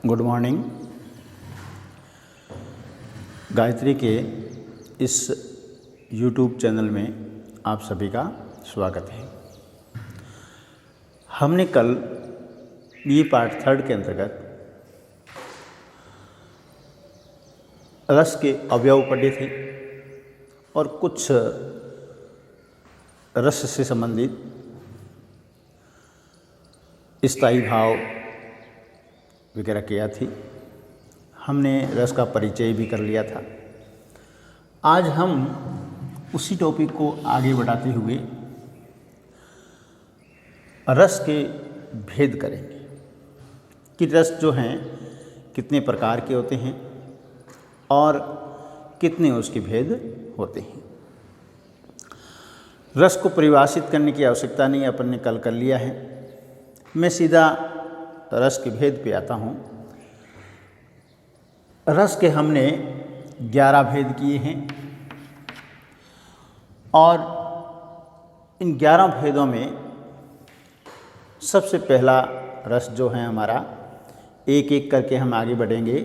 Good morning. Gayatri के इस YouTube channel में आप सभी का स्वागत है। हमने कल ये पार्ट 3 के अंतर्गत रस के अवयव पढ़े थे और कुछ रस से संबंधित स्थायी भाव वगैरह किया थी। हमने रस का परिचय भी कर लिया था। आज हम उसी टॉपिक को आगे बढ़ाते हुए रस के भेद करेंगे कि रस जो हैं कितने प्रकार के होते हैं और कितने उसके भेद होते हैं। रस को परिभाषित करने की आवश्यकता नहीं, अपन ने कल कर लिया है। मैं सीधा रस के भेद पे आता हूँ। रस के हमने 11 भेद किए हैं और इन 11 भेदों में सबसे पहला रस जो है हमारा, एक एक करके हम आगे बढ़ेंगे,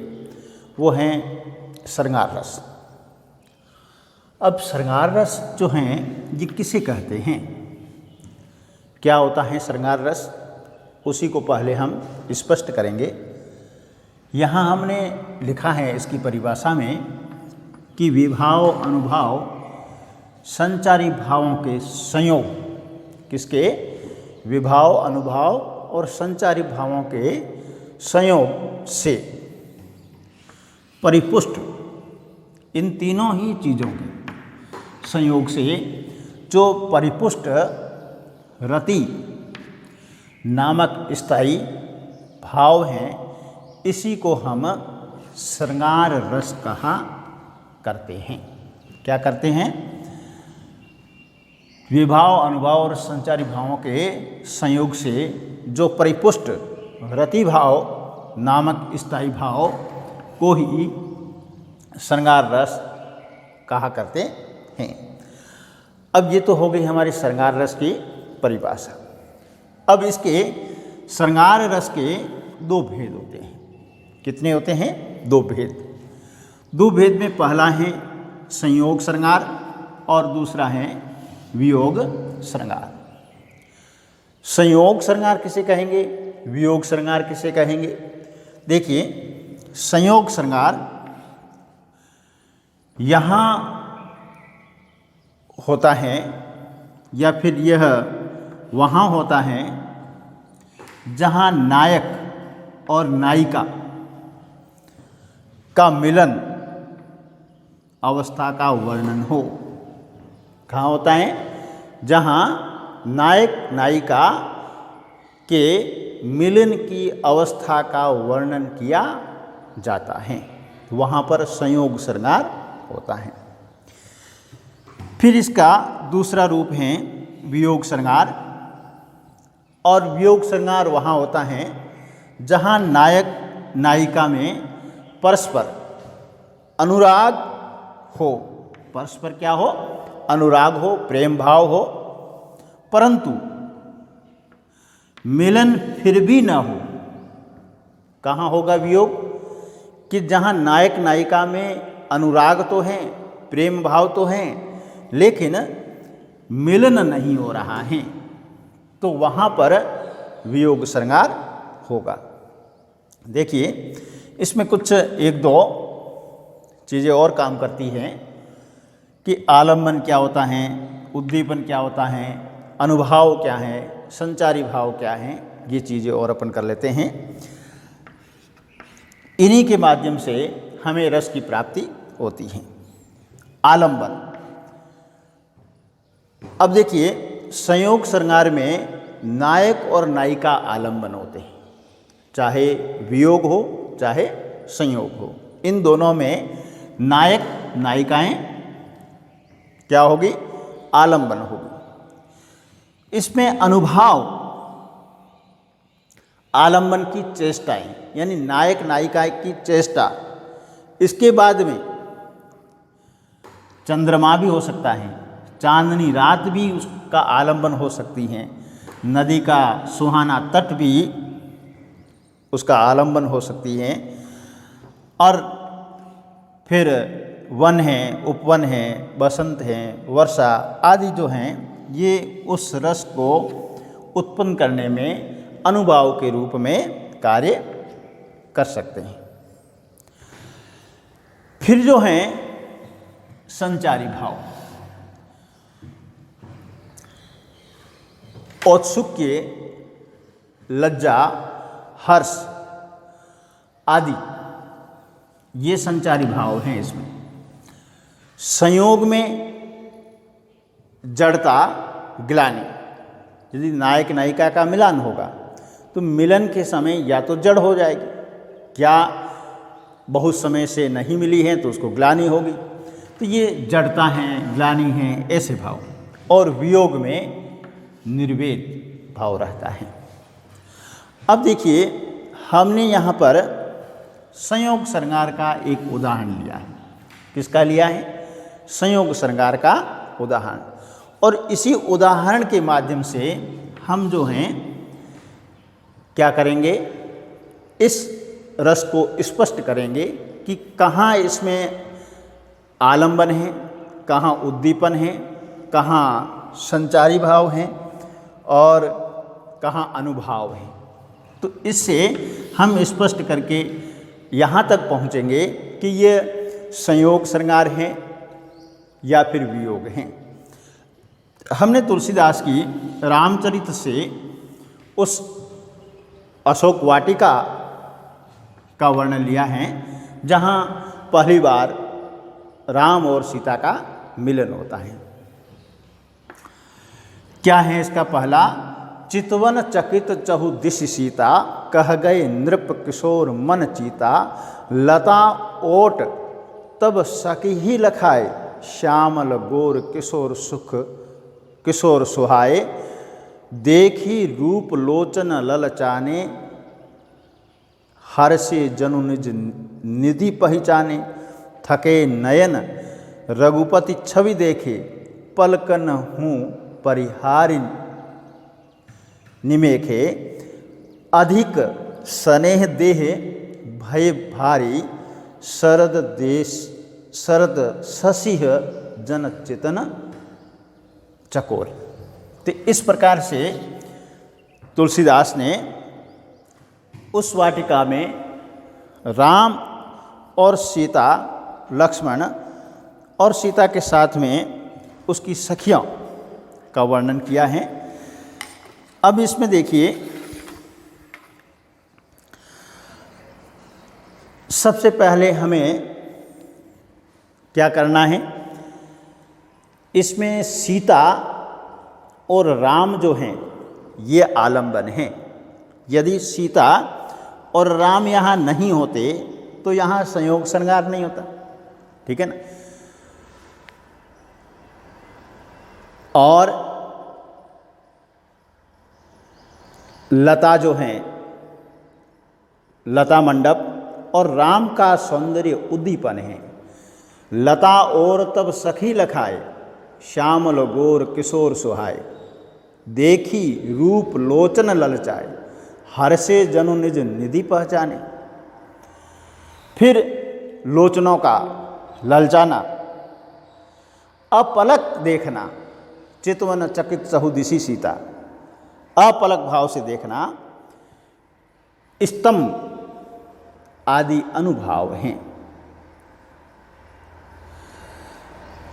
वो है श्रृंगार रस। अब श्रृंगार रस जो हैं ये किसे कहते हैं, क्या होता है श्रृंगार रस, उसी को पहले हम स्पष्ट करेंगे। यहाँ हमने लिखा है इसकी परिभाषा में कि विभाव अनुभाव संचारी भावों के संयोग, किसके, विभाव अनुभाव और संचारी भावों के संयोग से परिपुष्ट, इन तीनों ही चीज़ों के संयोग से जो परिपुष्ट रति नामक स्थायी भाव हैं, इसी को हम श्रृंगार रस कहा करते हैं। क्या करते हैं, विभाव अनुभाव और संचारी भावों के संयोग से जो परिपुष्ट रति भाव नामक स्थायी भाव को ही श्रृंगार रस कहा करते हैं। अब ये तो हो गई हमारी श्रृंगार रस की परिभाषा। अब इसके श्रृंगार रस के 2 भेद होते हैं। कितने होते हैं, 2 भेद। 2 भेद में पहला है संयोग श्रृंगार और दूसरा है वियोग श्रृंगार। संयोग श्रृंगार किसे कहेंगे, वियोग श्रृंगार किसे कहेंगे। देखिए, संयोग श्रृंगार यहाँ होता है या फिर यह वहाँ होता है जहाँ नायक और नायिका का मिलन अवस्था का वर्णन हो। कहाँ होता है, जहाँ नायक नायिका के मिलन की अवस्था का वर्णन किया जाता है, वहाँ पर संयोग श्रृंगार होता है। फिर इसका दूसरा रूप है वियोग श्रृंगार, और वियोग श्रृंगार वहाँ होता है जहाँ नायक नायिका में परस्पर अनुराग हो, परस्पर क्या हो, अनुराग हो, प्रेम भाव हो, परंतु मिलन फिर भी न हो। कहाँ होगा वियोग, कि जहाँ नायक नायिका में अनुराग तो है, प्रेम भाव तो हैं, लेकिन मिलन नहीं हो रहा है, तो वहाँ पर वियोग श्रृंगार होगा। देखिए, इसमें कुछ 1-2 चीज़ें और काम करती हैं कि आलम्बन क्या होता है, उद्दीपन क्या होता है, अनुभाव क्या है, संचारी भाव क्या है, ये चीज़ें और अपन कर लेते हैं। इन्हीं के माध्यम से हमें रस की प्राप्ति होती है। आलम्बन, अब देखिए, संयोग श्रृंगार में नायक और नायिका आलम्बन होते हैं, चाहे वियोग हो चाहे संयोग हो। इन दोनों में नायक नायिकाएं क्या होगी, आलम्बन होगी। इसमें अनुभाव आलम्बन की चेष्टाएं, यानी नायक नायिका की चेष्टा, इसके बाद में चंद्रमा भी हो सकता है, चांदनी रात भी उसका आलम्बन हो सकती है, नदी का सुहाना तट भी उसका आलंबन हो सकती हैं। और फिर वन है, उपवन है, बसंत है, वर्षा आदि जो हैं ये उस रस को उत्पन्न करने में अनुभाव के रूप में कार्य कर सकते हैं। फिर जो हैं संचारी भाव, औत्सुक्य, लज्जा, हर्ष आदि ये संचारी भाव हैं। इसमें संयोग में जड़ता, ग्लानि, यदि नायक नायिका का मिलन होगा तो मिलन के समय या तो जड़ हो जाएगी, क्या बहुत समय से नहीं मिली है तो उसको ग्लानि होगी, तो ये जड़ता हैं, ग्लानि हैं, ऐसे भाव। और वियोग में निर्वेद भाव रहता है। अब देखिए, हमने यहाँ पर संयोग श्रृंगार का एक उदाहरण लिया है। किसका लिया है? संयोग श्रृंगार का उदाहरण। और इसी उदाहरण के माध्यम से हम जो हैं क्या करेंगे, इस रस को स्पष्ट करेंगे कि कहाँ इसमें आलंबन है, कहाँ उद्दीपन है, कहाँ संचारी भाव हैं और कहाँ अनुभाव है। तो इससे हम स्पष्ट करके यहाँ तक पहुँचेंगे कि ये संयोग श्रृंगार हैं या फिर वियोग हैं। हमने तुलसीदास की रामचरित से उस अशोक वाटिका का वर्णन लिया है जहाँ पहली बार राम और सीता का मिलन होता है। क्या है इसका पहला? चितवन चकित चहु दिश सीता, कह गए नृप किशोर मन चीता, लता ओट तब सकी ही लखाए, श्यामल गोर किशोर सुख किशोर सुहाए, देखी रूप लोचन ललचाने, हर्षे जनु निज निधि पहचाने, थके नयन रघुपति छवि देखे, पलकन हूँ परिहारिन निमेखे, अधिक स्नेह देह भय भारी, शरद देश शरद शशिह जन चेतन चकोर। तो इस प्रकार से तुलसीदास ने उस वाटिका में राम और सीता, लक्ष्मण और सीता के साथ में उसकी सखियों का वर्णन किया है। अब इसमें देखिए, सबसे पहले हमें क्या करना है, इसमें सीता और राम जो हैं ये आलंबन हैं। यदि सीता और राम यहाँ नहीं होते तो यहाँ संयोग श्रृंगार नहीं होता, ठीक है ना। और लता जो हैं, लता मंडप और राम का सौंदर्य उद्दीपन है। लता और तब सखी लखाए, श्यामल गोर किशोर सुहाए, देखी रूप लोचन ललचाए, हर्षे जनु निज निधि पहचाने। फिर लोचनों का ललचाना, अपलक देखना, चितवन चकित चहु दिशि सीता, अपलक भाव से देखना, स्तंभ आदि अनुभाव हैं।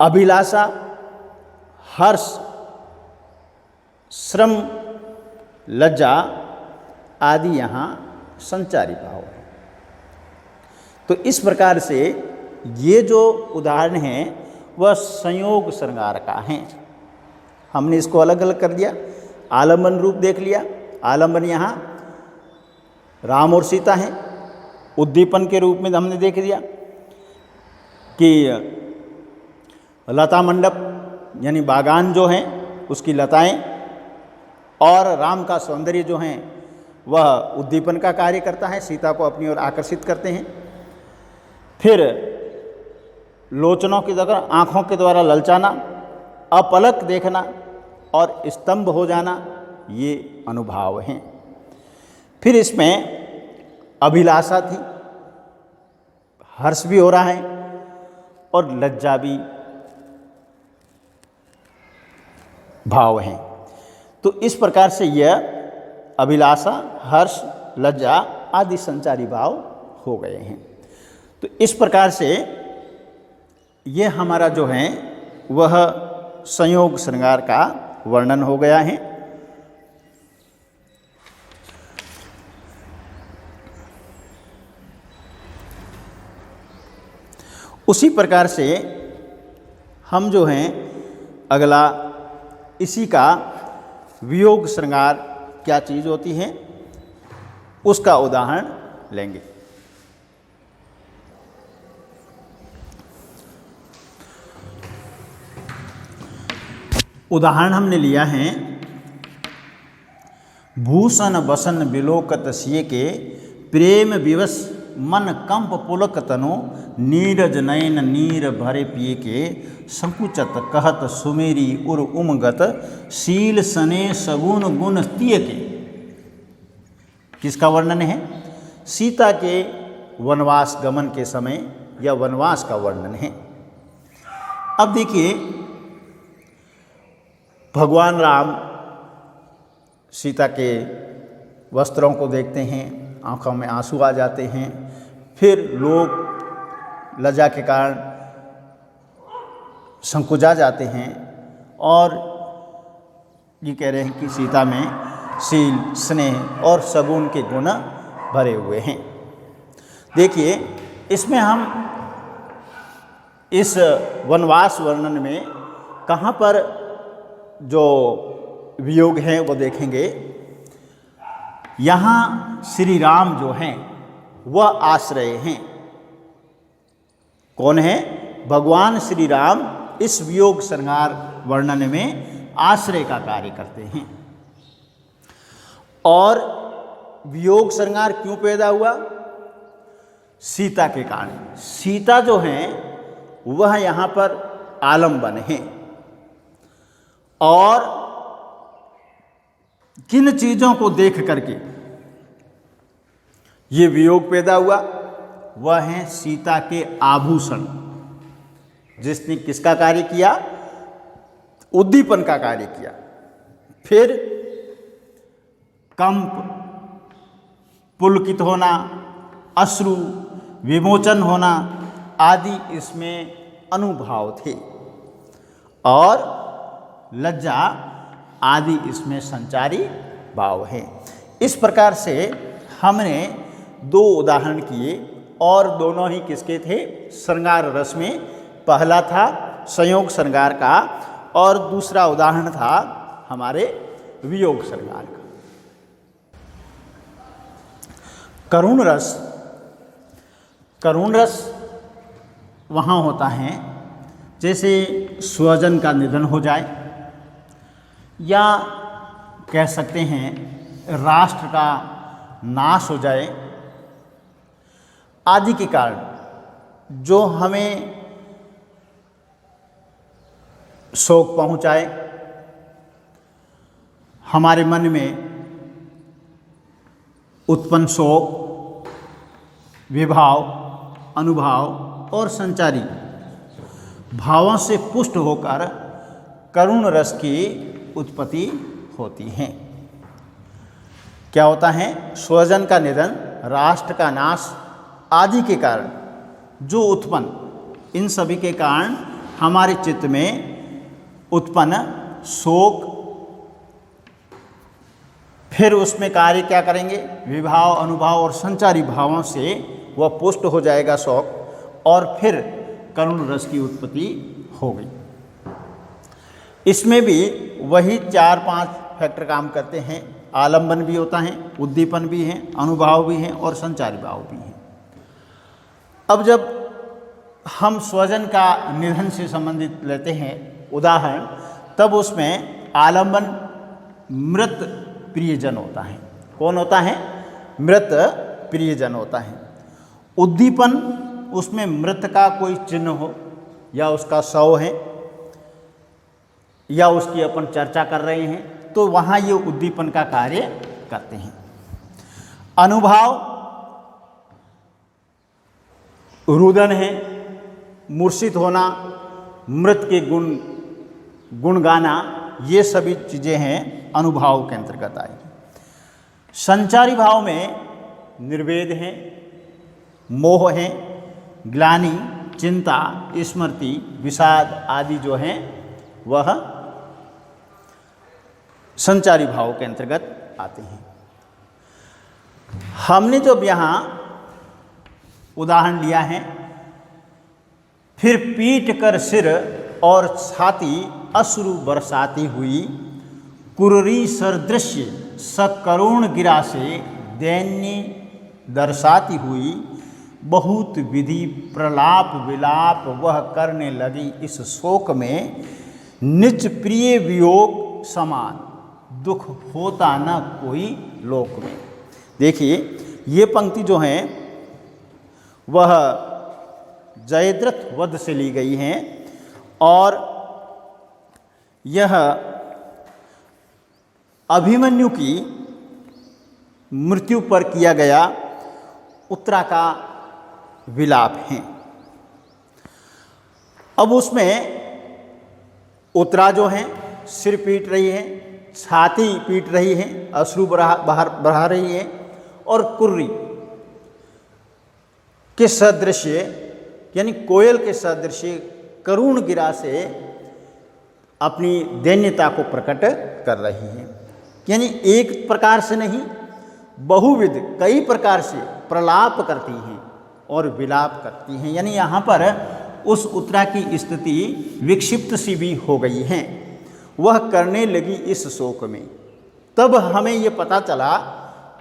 अभिलाषा, हर्ष, श्रम, लज्जा आदि यहाँ संचारी भाव है। तो इस प्रकार से ये जो उदाहरण हैं वह संयोग श्रृंगार का हैं। हमने इसको अलग अलग कर दिया, आलंबन रूप देख लिया। आलंबन यहाँ राम और सीता हैं। उद्दीपन के रूप में हमने देख दिया कि लता मंडप यानी बागान जो हैं उसकी लताएं और राम का सौंदर्य जो हैं वह उद्दीपन का कार्य करता है, सीता को अपनी ओर आकर्षित करते हैं। फिर लोचनों की जगह आँखों के द्वारा ललचाना, अपलक देखना और स्तंभ हो जाना, ये अनुभाव हैं। फिर इसमें अभिलाषा थी, हर्ष भी हो रहा है और लज्जा भी भाव हैं। तो इस प्रकार से यह अभिलाषा, हर्ष, लज्जा आदि संचारी भाव हो गए हैं। तो इस प्रकार से यह हमारा जो है वह संयोग श्रृंगार का वर्णन हो गया है। उसी प्रकार से हम जो हैं अगला इसी का वियोग श्रृंगार क्या चीज़ होती है उसका उदाहरण लेंगे। उदाहरण हमने लिया है, भूषण बसन बिलोकत सिय के प्रेम विवश मन कंप पुलक तनु नीरज नयन नीर भरे पिए के संकुचत कहत सुमेरी उर उमगत शील सने सगुन गुण तिय के। किसका वर्णन है? सीता के वनवास गमन के समय या वनवास का वर्णन है। अब देखिए, भगवान राम सीता के वस्त्रों को देखते हैं, आंखों में आंसू आ जाते हैं, फिर लोग लज्जा के कारण संकुचा जाते हैं और ये कह रहे हैं कि सीता में शील, स्नेह और सगुन के गुण भरे हुए हैं। देखिए, इसमें हम इस वनवास वर्णन में कहाँ पर जो वियोग है वो देखेंगे। यहाँ श्री राम जो हैं वह आश्रय हैं। कौन है? भगवान श्री राम इस वियोग श्रृंगार वर्णन में आश्रय का कार्य करते हैं। और वियोग श्रृंगार क्यों पैदा हुआ? सीता के कारण। सीता जो हैं वह यहाँ पर आलम्बन है और किन चीज़ों को देख करके ये वियोग पैदा हुआ? वह हैं सीता के आभूषण। जिसने किसका कार्य किया? उद्दीपन का कार्य किया। फिर कंप, पुलकित होना, अश्रु विमोचन होना आदि इसमें अनुभाव थे और लज्जा आदि इसमें संचारी भाव है। इस प्रकार से हमने दो उदाहरण किए और दोनों ही किसके थे? श्रृंगार रस में। पहला था संयोग श्रृंगार का और दूसरा उदाहरण था हमारे वियोग श्रृंगार का। करुण रस, करुण रस वहाँ होता है जैसे स्वजन का निधन हो जाए या कह सकते हैं राष्ट्र का नाश हो जाए आदि के कारण जो हमें शोक पहुंचाए, हमारे मन में उत्पन्न शोक, विभाव, अनुभाव और संचारी भावों से पुष्ट होकर करुण रस की उत्पत्ति होती है। क्या होता है? स्वजन का निधन, राष्ट्र का नाश आदि के कारण जो उत्पन्न, इन सभी के कारण हमारे चित्त में उत्पन्न शोक, फिर उसमें कार्य क्या करेंगे? विभाव, अनुभाव और संचारी भावों से वह पुष्ट हो जाएगा शोक और फिर करुण रस की उत्पत्ति हो गई। इसमें भी वही 4-5 फैक्टर काम करते हैं। आलंबन भी होता है, उद्दीपन भी है, अनुभाव भी है और संचारी भाव भी है। अब जब हम स्वजन का निधन से संबंधित लेते हैं उदाहरण, तब उसमें आलंबन मृत प्रियजन होता है। कौन होता है? मृत प्रियजन होता है। उद्दीपन, उसमें मृत का कोई चिन्ह हो या उसका शव है या उसकी अपन चर्चा कर रहे हैं तो वहाँ ये उद्दीपन का कार्य करते हैं। अनुभाव रुदन है, मूर्छित होना, मृत के गुण गाना, ये सभी चीज़ें हैं अनुभाव के अंतर्गत आएगी। संचारी भाव में निर्वेद है, मोह है, ग्लानि, चिंता, स्मृति, विषाद आदि जो हैं वह संचारी भाव के अंतर्गत आते हैं। हमने जब यहाँ उदाहरण लिया है, फिर पीट कर सिर और छाती अश्रु बरसाती हुई, कुररी सरदृश्य सकरुण गिरा से दैन्य दर्शाती हुई, बहुत विधि प्रलाप विलाप वह करने लगी इस शोक में, निज प्रिय वियोग समान दुख होता न कोई लोक में। देखिए ये पंक्ति जो है वह जयद्रथ वध से ली गई हैं और यह अभिमन्यु की मृत्यु पर किया गया उत्तरा का विलाप है। अब उसमें उत्तरा जो है सिर पीट रही है, छाती पीट रही है, अश्रु बाहर बहा रही है और कुर्री के सदृश्य यानी कोयल के सदृश्य करुण गिरा से अपनी दैन्यता को प्रकट कर रही है। यानी एक प्रकार से नहीं, बहुविध कई प्रकार से प्रलाप करती हैं और विलाप करती हैं। यानी यहाँ पर उस उत्तरा की स्थिति विक्षिप्त सी भी हो गई है, वह करने लगी इस शोक में। तब हमें ये पता चला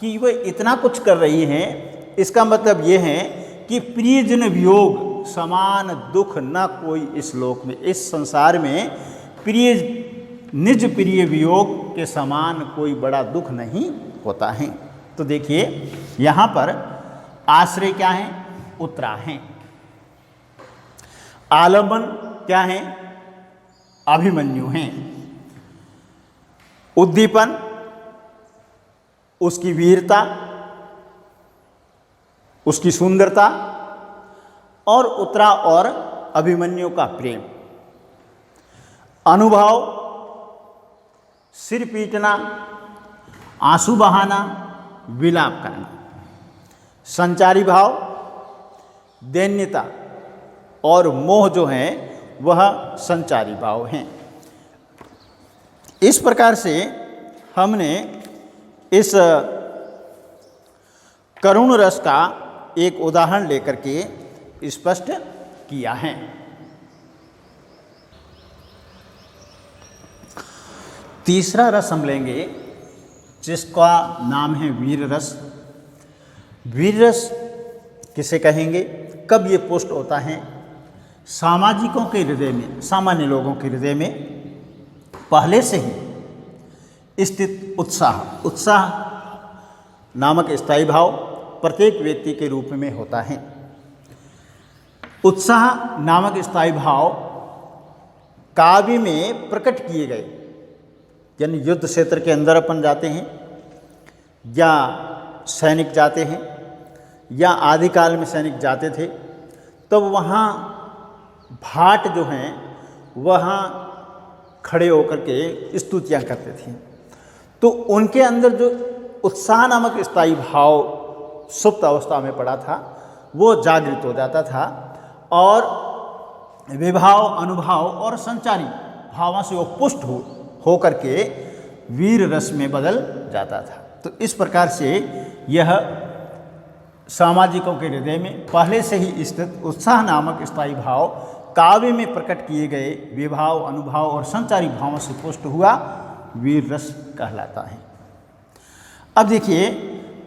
कि वह इतना कुछ कर रही हैं, इसका मतलब ये है कि प्रियजन वियोग समान दुख न कोई इस लोक में, इस संसार में निज प्रिय वियोग के समान कोई बड़ा दुख नहीं होता है। तो देखिए यहाँ पर आश्रय क्या है? उत्तरा है। आलंबन क्या है? अभिमन्यु हैं। उद्दीपन उसकी वीरता, उसकी सुंदरता और उत्तरा और अभिमन्यु का प्रेम। अनुभव सिर पीटना, आंसू बहाना, विलाप करना। संचारी भाव दैन्यता और मोह जो हैं वह संचारी भाव हैं। इस प्रकार से हमने इस करुण रस का एक उदाहरण लेकर के स्पष्ट किया है। तीसरा रस हम लेंगे जिसका नाम है वीर रस। वीर रस किसे कहेंगे? कब ये पुष्ट होता है? सामाजिकों के हृदय में, सामान्य लोगों के हृदय में पहले से ही स्थित उत्साह नामक स्थायी भाव प्रत्येक व्यक्ति के रूप में होता है। उत्साह नामक स्थायी भाव काव्य में प्रकट किए गए, यानी युद्ध क्षेत्र के अंदर अपन जाते हैं या सैनिक जाते हैं या आदिकाल में सैनिक जाते थे, तब वहाँ भाट जो हैं वहाँ खड़े होकर के स्तुतियाँ करते थे। तो उनके अंदर जो उत्साह नामक स्थायी भाव सुप्त अवस्था में पड़ा था वो जागृत हो जाता था और विभाव, अनुभाव और संचारी भावों से वो पुष्ट हो करके वीर रस में बदल जाता था। तो इस प्रकार से यह सामाजिकों के हृदय में पहले से ही स्थित उत्साह नामक स्थायी भाव काव्य में प्रकट किए गए विभाव, अनुभाव और संचारी भावों से पुष्ट हुआ वीर रस कहलाता है। अब देखिए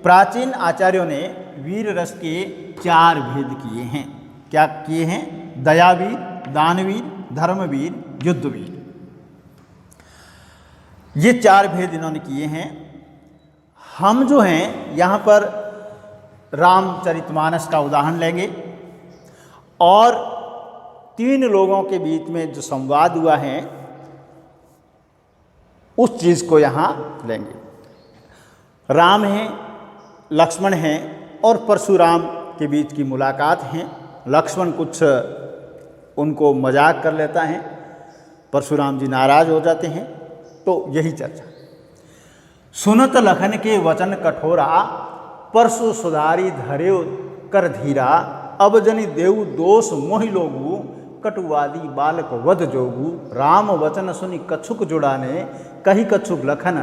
प्राचीन आचार्यों ने वीर रस के 4 भेद किए हैं। क्या किए हैं? दयावीर, दानवीर, धर्मवीर, युद्धवीर। ये 4 भेद इन्होंने किए हैं। हम जो हैं यहाँ पर रामचरितमानस का उदाहरण लेंगे और 3 लोगों के बीच में जो संवाद हुआ है उस चीज़ को यहाँ लेंगे। राम हैं, लक्ष्मण हैं और परशुराम के बीच की मुलाकात हैं लक्ष्मण कुछ उनको मजाक कर लेता है, परशुराम जी नाराज हो जाते हैं। तो यही चर्चा। सुनत लखन के वचन कठोरा, परसु सुधारी धर्यो कर धीरा, अब जनि देव दोष मोहि लोगु, कटुवादी बालक वध जोगु, राम वचन सुनि कछुक जुड़ाने, कही कछुक लखन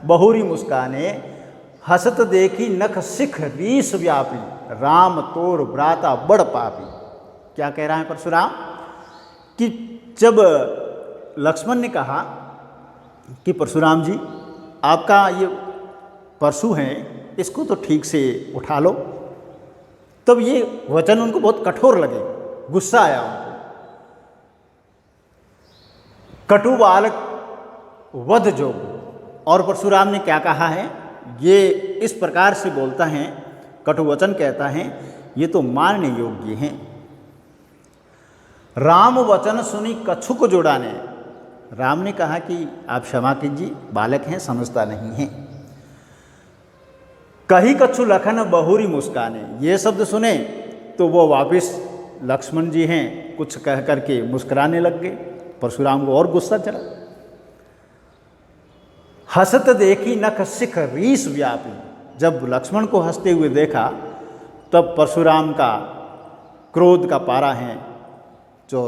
बहुरी मुस्काने, हसत देखी नख सिख रीस व्यापी, राम तोर भ्राता बड़ पापी। क्या कह रहा है परशुराम कि जब लक्ष्मण ने कहा कि परशुराम जी आपका ये परशु हैं, इसको तो ठीक से उठा लो, तब ये वचन उनको बहुत कठोर लगे, गुस्सा आया उनको। कटु बालक वध जोग, और परशुराम ने क्या कहा है, ये इस प्रकार से बोलता है, कटु वचन कहता है, ये तो मारने योग्य हैं। राम वचन सुनी कछुक जुड़ाने, राम ने कहा कि आप क्षमा कीजिए, बालक हैं, समझता नहीं हैं। कही कछु लखन बहुरी मुस्काने, ये शब्द सुने तो वो वापिस लक्ष्मण जी हैं कुछ कह करके मुस्कुराने लग गए। परशुराम को और गुस्सा चला। हसत देखी नख सिख रीस व्यापी, जब लक्ष्मण को हंसते हुए देखा तब परशुराम का क्रोध का पारा है जो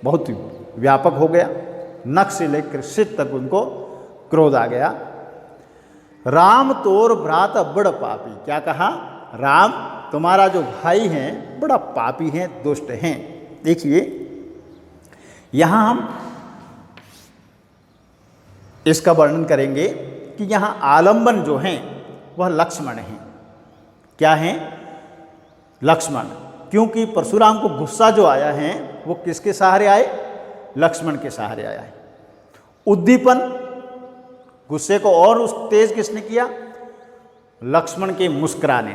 बहुत व्यापक हो गया, नख से लेकर सिर तक उनको क्रोध आ गया। राम तोर भ्रात बड़ पापी, क्या कहा, राम तुम्हारा जो भाई है बड़ा पापी है, दुष्ट हैं। देखिए यहाँ हम इसका वर्णन करेंगे कि यहाँ आलंबन जो हैं वह लक्ष्मण हैं। क्या हैं, लक्ष्मण, क्योंकि परशुराम को गुस्सा जो आया है वो किसके सहारे आए, लक्ष्मण के सहारे आया है। उद्दीपन, गुस्से को और उस तेज किसने किया, लक्ष्मण के मुस्कुराने,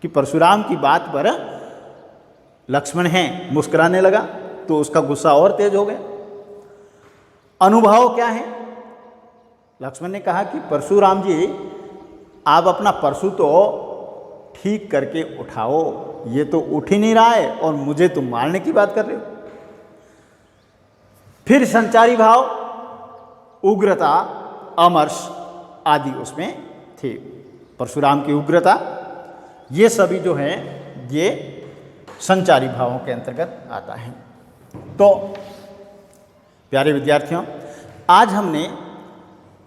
कि परशुराम की बात पर लक्ष्मण हैं मुस्कुराने लगा तो उसका गुस्सा और तेज हो गया। अनुभव क्या है, लक्ष्मण ने कहा कि परशुराम जी आप अपना परशु तो ठीक करके उठाओ, ये तो उठ ही नहीं रहा है और मुझे तुम मारने की बात कर रहे हो। फिर संचारी भाव, उग्रता, अमर्ष आदि उसमें थे। परशुराम की उग्रता, ये सभी जो हैं ये संचारी भावों के अंतर्गत आता है। तो प्यारे विद्यार्थियों, आज हमने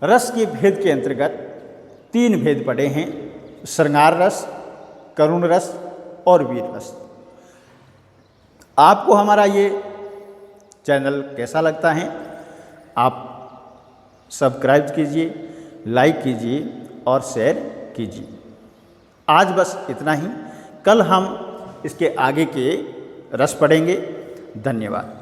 रस के भेद के अंतर्गत 3 भेद पढ़े हैं, श्रृंगार रस, करुण रस और वीर रस। आपको हमारा ये चैनल कैसा लगता है, आप सब्सक्राइब कीजिए, लाइक कीजिए और शेयर कीजिए। आज बस इतना ही, कल हम इसके आगे के रस पढ़ेंगे। धन्यवाद।